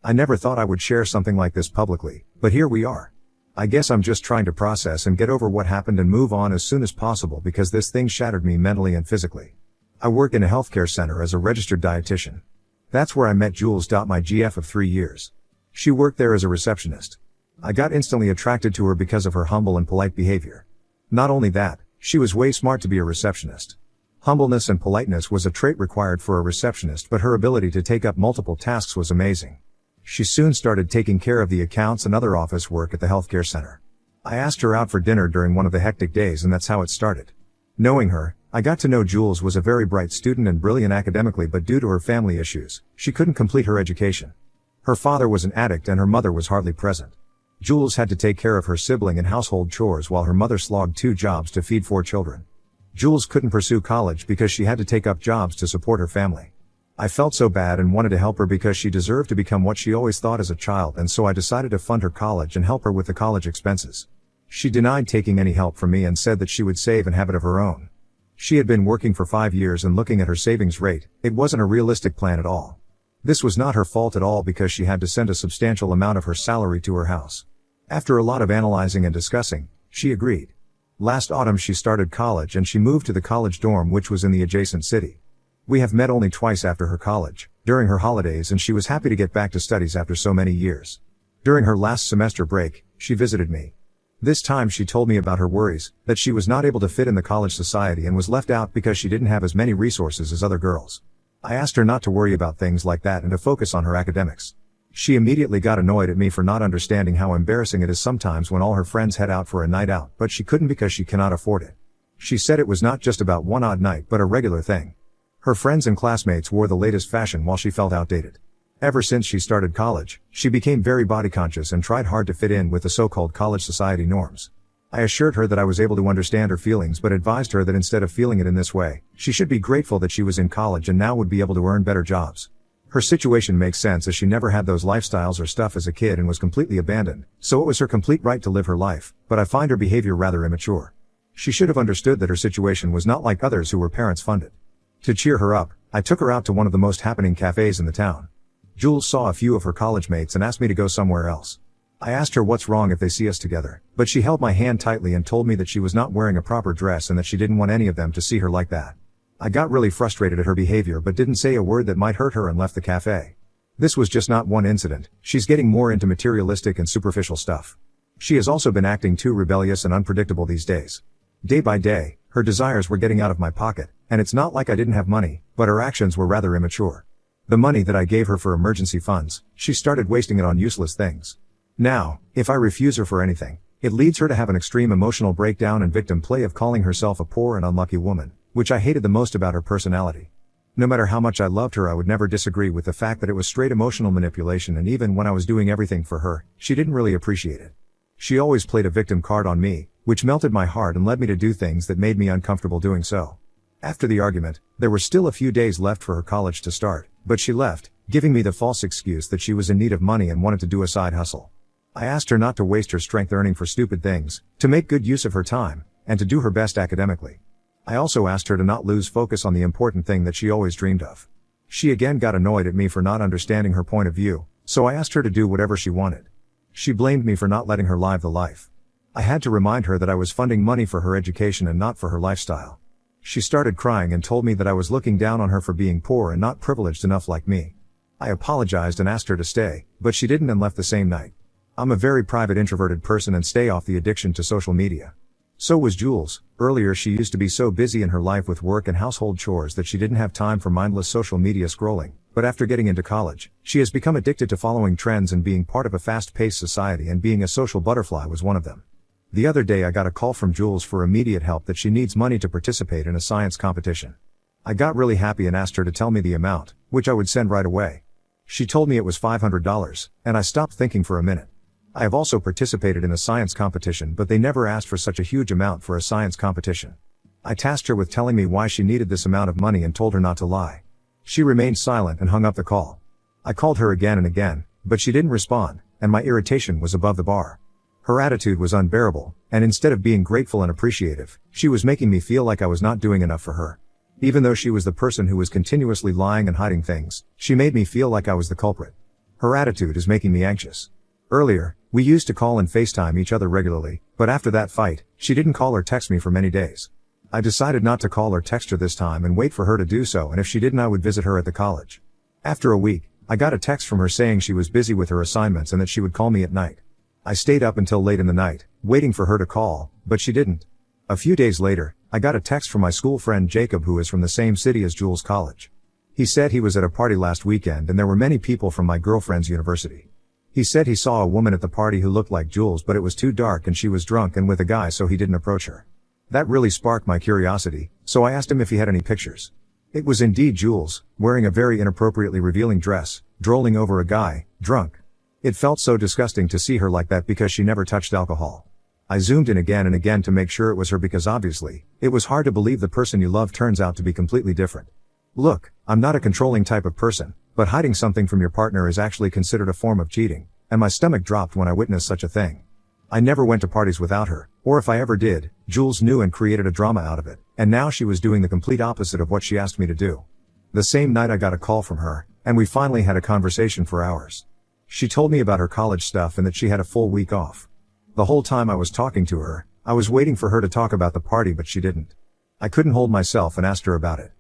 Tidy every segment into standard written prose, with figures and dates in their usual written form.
I never thought I would share something like this publicly, but here we are. I guess I'm just trying to process and get over what happened and move on as soon as possible because this thing shattered me mentally and physically. I work in a healthcare center as a registered dietitian. That's where I met Jules. My GF of 3 years. She worked there as a receptionist. I got instantly attracted to her because of her humble and polite behavior. Not only that, she was way smart to be a receptionist. Humbleness and politeness was a trait required for a receptionist, but her ability to take up multiple tasks was amazing. She soon started taking care of the accounts and other office work at the healthcare center. I asked her out for dinner during one of the hectic days, and that's how it started. Knowing her, I got to know Jules was a very bright student and brilliant academically, but due to her family issues, she couldn't complete her education. Her father was an addict and her mother was hardly present. Jules had to take care of her sibling and household chores while her mother slogged 2 jobs to feed 4 children. Jules couldn't pursue college because she had to take up jobs to support her family. I felt so bad and wanted to help her because she deserved to become what she always thought as a child, and so I decided to fund her college and help her with the college expenses. She denied taking any help from me and said that she would save and have it of her own. She had been working for 5 years, and looking at her savings rate, it wasn't a realistic plan at all. This was not her fault at all because she had to send a substantial amount of her salary to her house. After a lot of analyzing and discussing, she agreed. Last autumn she started college and she moved to the college dorm, which was in the adjacent city. We have met only twice after her college, during her holidays, and she was happy to get back to studies after so many years. During her last semester break, she visited me. This time she told me about her worries, that she was not able to fit in the college society and was left out because she didn't have as many resources as other girls. I asked her not to worry about things like that and to focus on her academics. She immediately got annoyed at me for not understanding how embarrassing it is sometimes when all her friends head out for a night out, but she couldn't because she cannot afford it. She said it was not just about one odd night but a regular thing. Her friends and classmates wore the latest fashion while she felt outdated. Ever since she started college, she became very body conscious and tried hard to fit in with the so-called college society norms. I assured her that I was able to understand her feelings, but advised her that instead of feeling it in this way, she should be grateful that she was in college and now would be able to earn better jobs. Her situation makes sense as she never had those lifestyles or stuff as a kid and was completely abandoned, so it was her complete right to live her life, but I find her behavior rather immature. She should have understood that her situation was not like others who were parents funded. To cheer her up, I took her out to one of the most happening cafes in the town. Jules saw a few of her college mates and asked me to go somewhere else. I asked her what's wrong if they see us together, but she held my hand tightly and told me that she was not wearing a proper dress and that she didn't want any of them to see her like that. I got really frustrated at her behavior but didn't say a word that might hurt her and left the cafe. This was just not one incident. She's getting more into materialistic and superficial stuff. She has also been acting too rebellious and unpredictable these days. Day by day, her desires were getting out of my pocket, and it's not like I didn't have money, but her actions were rather immature. The money that I gave her for emergency funds, she started wasting it on useless things. Now, if I refuse her for anything, it leads her to have an extreme emotional breakdown and victim play of calling herself a poor and unlucky woman, which I hated the most about her personality. No matter how much I loved her, I would never disagree with the fact that it was straight emotional manipulation, and even when I was doing everything for her, she didn't really appreciate it. She always played a victim card on me, which melted my heart and led me to do things that made me uncomfortable doing so. After the argument, there were still a few days left for her college to start, but she left, giving me the false excuse that she was in need of money and wanted to do a side hustle. I asked her not to waste her strength earning for stupid things, to make good use of her time, and to do her best academically. I also asked her to not lose focus on the important thing that she always dreamed of. She again got annoyed at me for not understanding her point of view, so I asked her to do whatever she wanted. She blamed me for not letting her live the life. I had to remind her that I was funding money for her education and not for her lifestyle. She started crying and told me that I was looking down on her for being poor and not privileged enough like me. I apologized and asked her to stay, but she didn't and left the same night. I'm a very private, introverted person and stay off the addiction to social media. So was Jules. Earlier she used to be so busy in her life with work and household chores that she didn't have time for mindless social media scrolling, but after getting into college, she has become addicted to following trends and being part of a fast-paced society, and being a social butterfly was one of them. The other day I got a call from Jules for immediate help that she needs money to participate in a science competition. I got really happy and asked her to tell me the amount, which I would send right away. She told me it was $500, and I stopped thinking for a minute. I have also participated in a science competition, but they never asked for such a huge amount for a science competition. I tasked her with telling me why she needed this amount of money and told her not to lie. She remained silent and hung up the call. I called her again and again, but she didn't respond, and my irritation was above the bar. Her attitude was unbearable, and instead of being grateful and appreciative, she was making me feel like I was not doing enough for her. Even though she was the person who was continuously lying and hiding things, she made me feel like I was the culprit. Her attitude is making me anxious. Earlier, we used to call and FaceTime each other regularly, but after that fight, she didn't call or text me for many days. I decided not to call or text her this time and wait for her to do so, and if she didn't I would visit her at the college. After a week, I got a text from her saying she was busy with her assignments and that she would call me at night. I stayed up until late in the night, waiting for her to call, but she didn't. A few days later, I got a text from my school friend Jacob, who is from the same city as Jules' college. He said he was at a party last weekend and there were many people from my girlfriend's university. He said he saw a woman at the party who looked like Jules, but it was too dark and she was drunk and with a guy, so he didn't approach her. That really sparked my curiosity, so I asked him if he had any pictures. It was indeed Jules, wearing a very inappropriately revealing dress, drolling over a guy, drunk. It felt so disgusting to see her like that because she never touched alcohol. I zoomed in again and again to make sure it was her because obviously, it was hard to believe the person you love turns out to be completely different. Look, I'm not a controlling type of person, but hiding something from your partner is actually considered a form of cheating, and my stomach dropped when I witnessed such a thing. I never went to parties without her, or if I ever did, Jules knew and created a drama out of it, and now she was doing the complete opposite of what she asked me to do. The same night I got a call from her, and we finally had a conversation for hours. She told me about her college stuff and that she had a full week off. The whole time I was talking to her, I was waiting for her to talk about the party, but she didn't. I couldn't hold myself and asked her about it.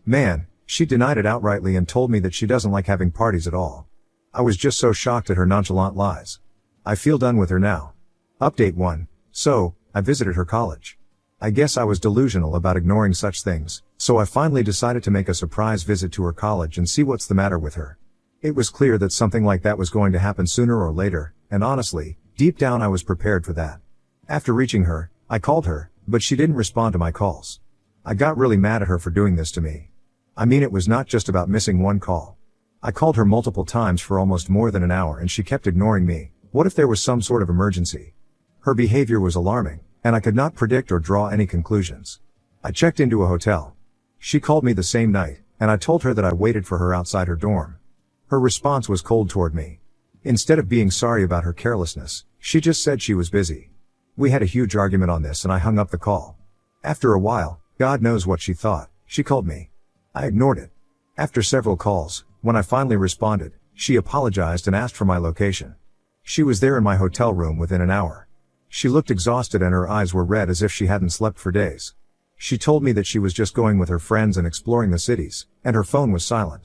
Man, she denied it outrightly and told me that she doesn't like having parties at all. I was just so shocked at her nonchalant lies. I feel done with her now. Update 1. So, I visited her college. I guess I was delusional about ignoring such things, so I finally decided to make a surprise visit to her college and see what's the matter with her. It was clear that something like that was going to happen sooner or later, and honestly, deep down I was prepared for that. After reaching her, I called her, but she didn't respond to my calls. I got really mad at her for doing this to me. I mean, it was not just about missing one call. I called her multiple times for almost more than an hour and she kept ignoring me. What if there was some sort of emergency? Her behavior was alarming, and I could not predict or draw any conclusions. I checked into a hotel. She called me the same night, and I told her that I waited for her outside her dorm. Her response was cold toward me. Instead of being sorry about her carelessness, she just said she was busy. We had a huge argument on this and I hung up the call. After a while, God knows what she thought, she called me. I ignored it. After several calls, when I finally responded, she apologized and asked for my location. She was there in my hotel room within an hour. She looked exhausted and her eyes were red as if she hadn't slept for days. She told me that she was just going with her friends and exploring the cities, and her phone was silent.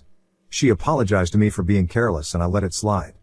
She apologized to me for being careless and I let it slide.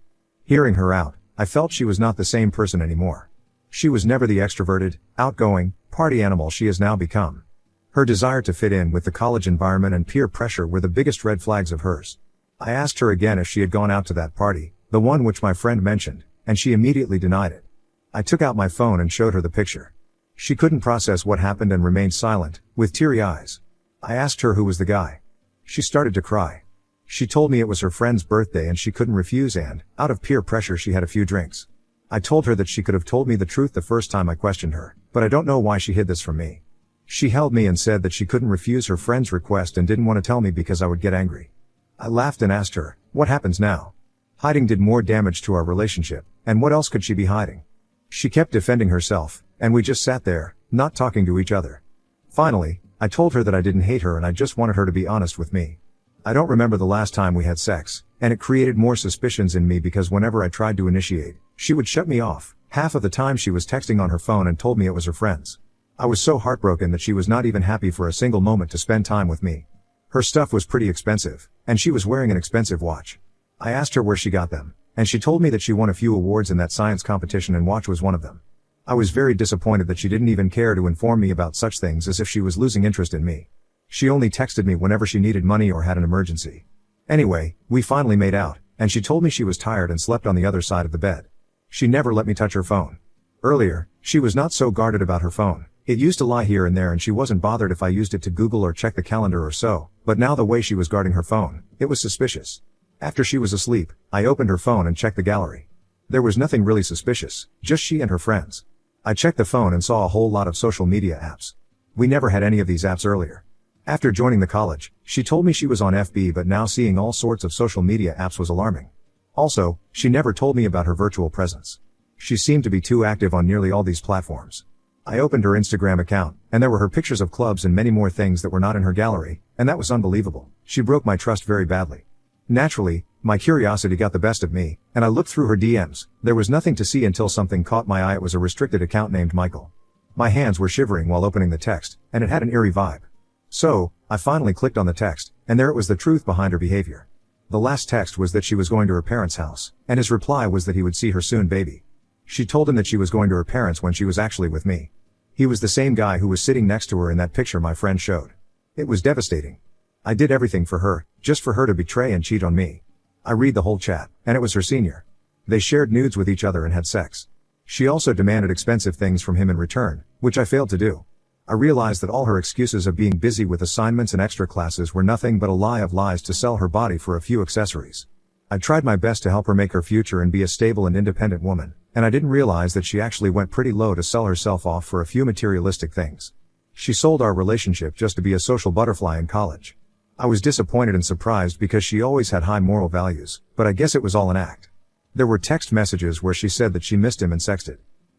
Hearing her out, I felt she was not the same person anymore. She was never the extroverted, outgoing, party animal she has now become. Her desire to fit in with the college environment and peer pressure were the biggest red flags of hers. I asked her again if she had gone out to that party, the one which my friend mentioned, and she immediately denied it. I took out my phone and showed her the picture. She couldn't process what happened and remained silent, with teary eyes. I asked her who was the guy. She started to cry. She told me it was her friend's birthday and she couldn't refuse, and, out of peer pressure, she had a few drinks. I told her that she could have told me the truth the first time I questioned her, but I don't know why she hid this from me. She held me and said that she couldn't refuse her friend's request and didn't want to tell me because I would get angry. I laughed and asked her, what happens now? Hiding did more damage to our relationship, and what else could she be hiding? She kept defending herself, and we just sat there, not talking to each other. Finally, I told her that I didn't hate her and I just wanted her to be honest with me. I don't remember the last time we had sex, and it created more suspicions in me because whenever I tried to initiate, she would shut me off. Half of the time she was texting on her phone and told me it was her friends. I was so heartbroken that she was not even happy for a single moment to spend time with me. Her stuff was pretty expensive, and she was wearing an expensive watch. I asked her where she got them, and she told me that she won a few awards in that science competition and watch was one of them. I was very disappointed that she didn't even care to inform me about such things, as if she was losing interest in me. She only texted me whenever she needed money or had an emergency. Anyway, we finally made out, and she told me she was tired and slept on the other side of the bed. She never let me touch her phone. Earlier, she was not so guarded about her phone. It used to lie here and there and she wasn't bothered if I used it to Google or check the calendar or so, but now the way she was guarding her phone, it was suspicious. After she was asleep, I opened her phone and checked the gallery. There was nothing really suspicious, just she and her friends. I checked the phone and saw a whole lot of social media apps. We never had any of these apps earlier. After joining the college, she told me she was on FB, but now seeing all sorts of social media apps was alarming. Also, she never told me about her virtual presence. She seemed to be too active on nearly all these platforms. I opened her Instagram account, and there were her pictures of clubs and many more things that were not in her gallery, and that was unbelievable. She broke my trust very badly. Naturally, my curiosity got the best of me, and I looked through her DMs. There was nothing to see until something caught my eye. It was a restricted account named Michael. My hands were shivering while opening the text, and it had an eerie vibe. So, I finally clicked on the text, and there it was, the truth behind her behavior. The last text was that she was going to her parents' house, and his reply was that he would see her soon. Baby. She told him that she was going to her parents when she was actually with me. He was the same guy who was sitting next to her in that picture my friend showed. It was devastating. I did everything for her, just for her to betray and cheat on me. I read the whole chat, and it was her senior. They shared nudes with each other and had sex. She also demanded expensive things from him in return, which I failed to do. I realized that all her excuses of being busy with assignments and extra classes were nothing but a lie of lies to sell her body for a few accessories. I tried my best to help her make her future and be a stable and independent woman, and I didn't realize that she actually went pretty low to sell herself off for a few materialistic things. She sold our relationship just to be a social butterfly in college. I was disappointed and surprised because she always had high moral values, but I guess it was all an act. There were text messages where she said that she missed him and sexted.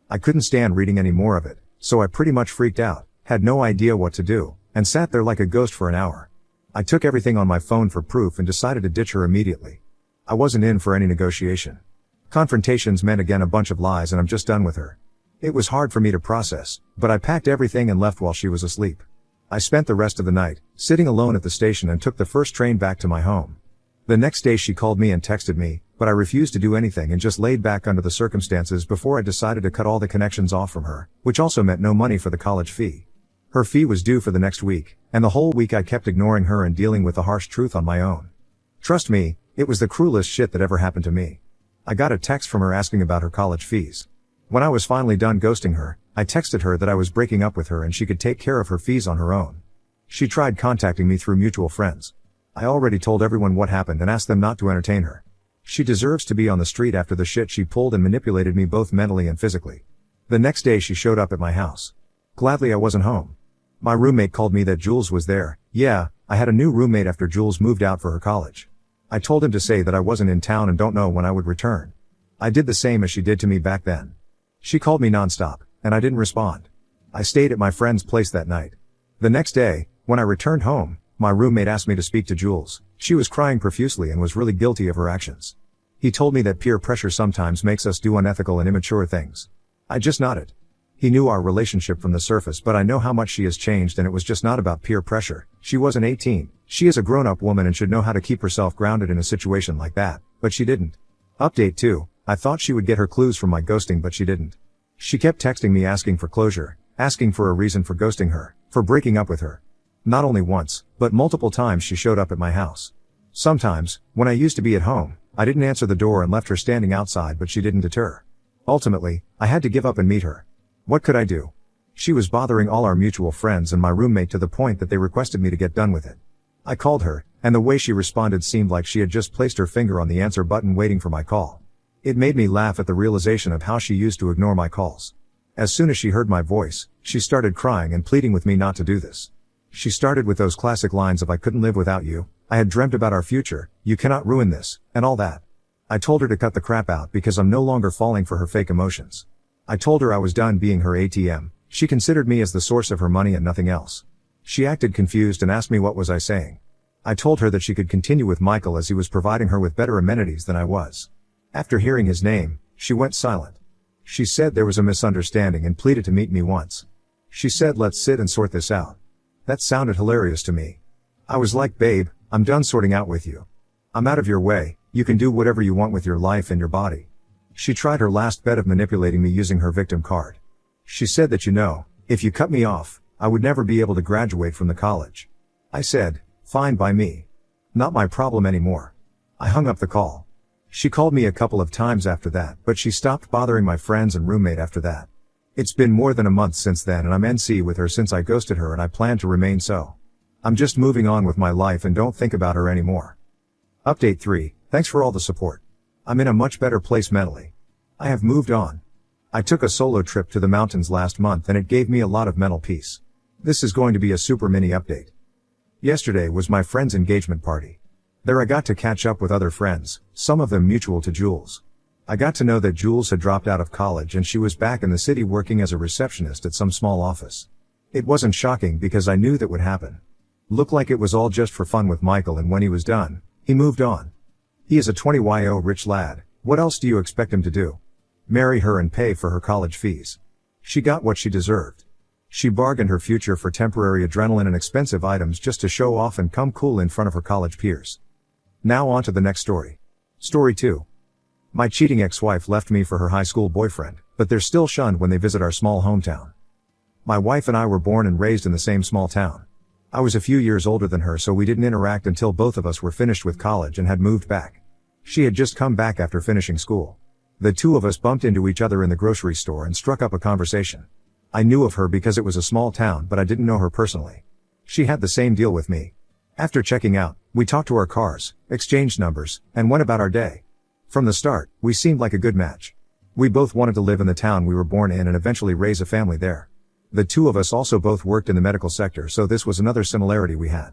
I couldn't stand reading any more of it, so I pretty much freaked out, had no idea what to do, and sat there like a ghost for an hour. I took everything on my phone for proof and decided to ditch her immediately. I wasn't in for any negotiation. Confrontations meant again a bunch of lies, and I'm just done with her. It was hard for me to process, but I packed everything and left while she was asleep. I spent the rest of the night, sitting alone at the station, and took the first train back to my home. The next day she called me and texted me, but I refused to do anything and just laid back under the circumstances before I decided to cut all the connections off from her, which also meant no money for the college fee. Her fee was due for the next week, and the whole week I kept ignoring her and dealing with the harsh truth on my own. Trust me, it was the cruelest shit that ever happened to me. I got a text from her asking about her college fees. When I was finally done ghosting her, I texted her that I was breaking up with her and she could take care of her fees on her own. She tried contacting me through mutual friends. I already told everyone what happened and asked them not to entertain her. She deserves to be on the street after the shit she pulled and manipulated me both mentally and physically. The next day she showed up at my house. Gladly I wasn't home. My roommate called me that Jules was there. Yeah, I had a new roommate after Jules moved out for her college. I told him to say that I wasn't in town and don't know when I would return. I did the same as she did to me back then. She called me nonstop, and I didn't respond. I stayed at my friend's place that night. The next day, when I returned home, my roommate asked me to speak to Jules. She was crying profusely and was really guilty of her actions. He told me that peer pressure sometimes makes us do unethical and immature things. I just nodded. He knew our relationship from the surface, but I know how much she has changed, and it was just not about peer pressure. She wasn't 18. She is a grown-up woman and should know how to keep herself grounded in a situation like that, but she didn't. Update 2. I thought she would get her clues from my ghosting, but she didn't. She kept texting me asking for closure, asking for a reason for ghosting her, for breaking up with her. Not only once, but multiple times she showed up at my house. Sometimes, when I used to be at home, I didn't answer the door and left her standing outside, but she didn't deter. Ultimately, I had to give up and meet her. What could I do? She was bothering all our mutual friends and my roommate to the point that they requested me to get done with it. I called her, and the way she responded seemed like she had just placed her finger on the answer button waiting for my call. It made me laugh at the realization of how she used to ignore my calls. As soon as she heard my voice, she started crying and pleading with me not to do this. She started with those classic lines of "I couldn't live without you, I had dreamt about our future, you cannot ruin this," and all that. I told her to cut the crap out because I'm no longer falling for her fake emotions. I told her I was done being her ATM. She considered me as the source of her money and nothing else. She acted confused and asked me what was I saying. I told her that she could continue with Michael as he was providing her with better amenities than I was. After hearing his name, she went silent. She said there was a misunderstanding and pleaded to meet me once. She said, "Let's sit and sort this out." That sounded hilarious to me. I was like, "Babe, I'm done sorting out with you. I'm out of your way, you can do whatever you want with your life and your body." She tried her last bet of manipulating me using her victim card. She said that, if you cut me off, I would never be able to graduate from the college. I said, "Fine by me. Not my problem anymore." I hung up the call. She called me a couple of times after that, but she stopped bothering my friends and roommate after that. It's been more than a month since then, and I'm NC with her since I ghosted her, and I plan to remain so. I'm just moving on with my life and don't think about her anymore. Update 3. Thanks for all the support. I'm in a much better place mentally. I have moved on. I took a solo trip to the mountains last month and it gave me a lot of mental peace. This is going to be a super mini update. Yesterday was my friend's engagement party. There I got to catch up with other friends, some of them mutual to Jules. I got to know that Jules had dropped out of college and she was back in the city working as a receptionist at some small office. It wasn't shocking because I knew that would happen. Looked like it was all just for fun with Michael, and when he was done, he moved on. He is a 20yo rich lad, what else do you expect him to do? Marry her and pay for her college fees. She got what she deserved. She bargained her future for temporary adrenaline and expensive items just to show off and come cool in front of her college peers. Now on to the next story. Story 2. My cheating ex-wife left me for her high school boyfriend, but they're still shunned when they visit our small hometown. My wife and I were born and raised in the same small town. I was a few years older than her, so we didn't interact until both of us were finished with college and had moved back. She had just come back after finishing school. The two of us bumped into each other in the grocery store and struck up a conversation. I knew of her because it was a small town, but I didn't know her personally. She had the same deal with me. After checking out, we talked to our cars, exchanged numbers, and went about our day. From the start, we seemed like a good match. We both wanted to live in the town we were born in and eventually raise a family there. The two of us also both worked in the medical sector, so this was another similarity we had.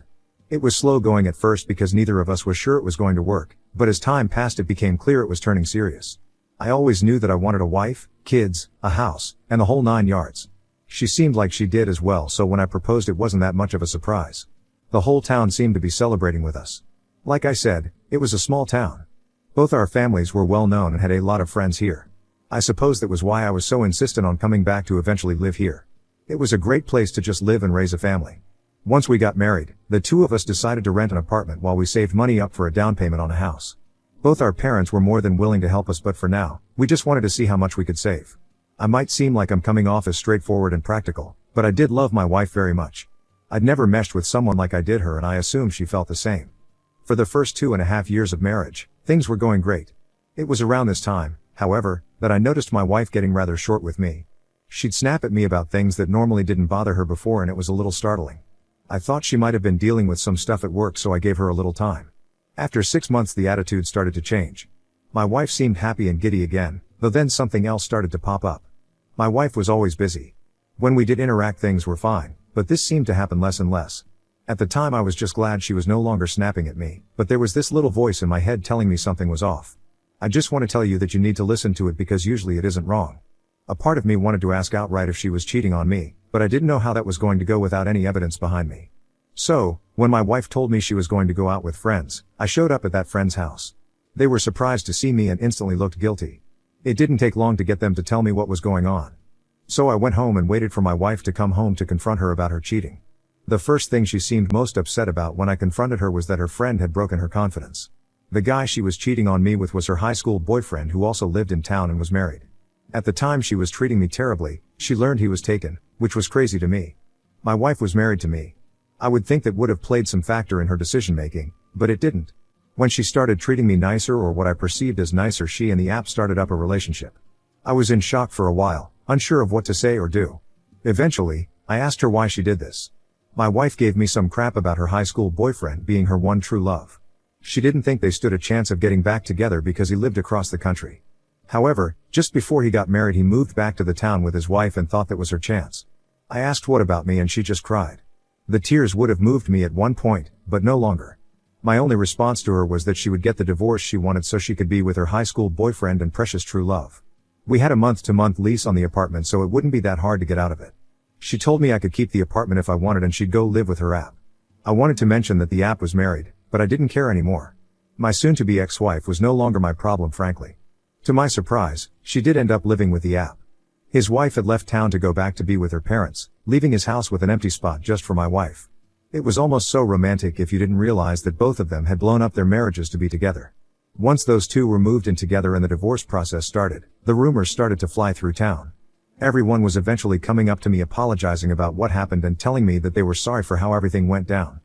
It was slow going at first because neither of us was sure it was going to work, but as time passed it became clear it was turning serious. I always knew that I wanted a wife, kids, a house, and the whole 9 yards. She seemed like she did as well, so when I proposed it wasn't that much of a surprise. The whole town seemed to be celebrating with us. Like I said, it was a small town. Both our families were well known and had a lot of friends here. I suppose that was why I was so insistent on coming back to eventually live here. It was a great place to just live and raise a family. Once we got married, the two of us decided to rent an apartment while we saved money up for a down payment on a house. Both our parents were more than willing to help us, but for now, we just wanted to see how much we could save. I might seem like I'm coming off as straightforward and practical, but I did love my wife very much. I'd never meshed with someone like I did her, and I assumed she felt the same. For the first 2.5 years of marriage, things were going great. It was around this time, however, that I noticed my wife getting rather short with me. She'd snap at me about things that normally didn't bother her before, and it was a little startling. I thought she might have been dealing with some stuff at work, so I gave her a little time. After 6 months the attitude started to change. My wife seemed happy and giddy again, though then something else started to pop up. My wife was always busy. When we did interact things were fine, but this seemed to happen less and less. At the time I was just glad she was no longer snapping at me, but there was this little voice in my head telling me something was off. I just want to tell you that you need to listen to it because usually it isn't wrong. A part of me wanted to ask outright if she was cheating on me, but I didn't know how that was going to go without any evidence behind me. So, when my wife told me she was going to go out with friends, I showed up at that friend's house. They were surprised to see me and instantly looked guilty. It didn't take long to get them to tell me what was going on. So I went home and waited for my wife to come home to confront her about her cheating. The first thing she seemed most upset about when I confronted her was that her friend had broken her confidence. The guy she was cheating on me with was her high school boyfriend, who also lived in town and was married. At the time she was treating me terribly. She learned he was taken, which was crazy to me. My wife was married to me. I would think that would have played some factor in her decision making, but it didn't. When she started treating me nicer, or what I perceived as nicer, she and the app started up a relationship. I was in shock for a while, unsure of what to say or do. Eventually, I asked her why she did this. My wife gave me some crap about her high school boyfriend being her one true love. She didn't think they stood a chance of getting back together because he lived across the country. However, just before he got married he moved back to the town with his wife and thought that was her chance. I asked what about me and she just cried. The tears would have moved me at one point, but no longer. My only response to her was that she would get the divorce she wanted so she could be with her high school boyfriend and precious true love. We had a month-to-month lease on the apartment, so it wouldn't be that hard to get out of it. She told me I could keep the apartment if I wanted and she'd go live with her app. I wanted to mention that the app was married, but I didn't care anymore. My soon-to-be ex-wife was no longer my problem, frankly. To my surprise, she did end up living with the app. His wife had left town to go back to be with her parents, leaving his house with an empty spot just for my wife. It was almost so romantic if you didn't realize that both of them had blown up their marriages to be together. Once those two were moved in together and the divorce process started, the rumors started to fly through town. Everyone was eventually coming up to me apologizing about what happened and telling me that they were sorry for how everything went down.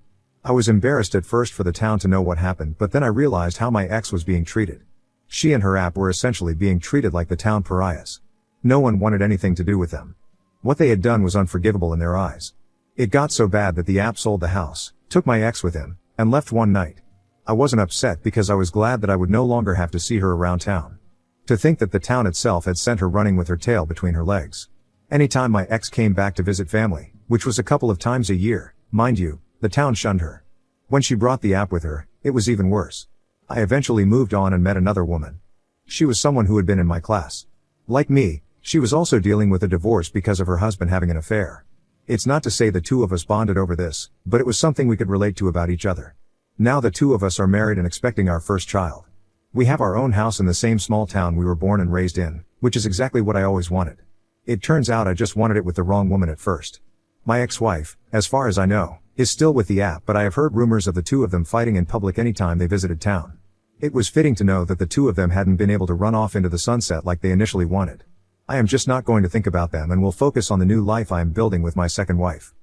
I was embarrassed at first for the town to know what happened, but then I realized how my ex was being treated. She and her app were essentially being treated like the town pariahs. No one wanted anything to do with them. What they had done was unforgivable in their eyes. It got so bad that the app sold the house, took my ex with him, and left one night. I wasn't upset because I was glad that I would no longer have to see her around town. To think that the town itself had sent her running with her tail between her legs. Anytime my ex came back to visit family, which was a couple of times a year, mind you, the town shunned her. When she brought the app with her, it was even worse. I eventually moved on and met another woman. She was someone who had been in my class. Like me, she was also dealing with a divorce because of her husband having an affair. It's not to say the two of us bonded over this, but it was something we could relate to about each other. Now the two of us are married and expecting our first child. We have our own house in the same small town we were born and raised in, which is exactly what I always wanted. It turns out I just wanted it with the wrong woman at first. My ex-wife, as far as I know, is still with the app, but I have heard rumors of the two of them fighting in public anytime they visited town. It was fitting to know that the two of them hadn't been able to run off into the sunset like they initially wanted. I am just not going to think about them and will focus on the new life I am building with my second wife.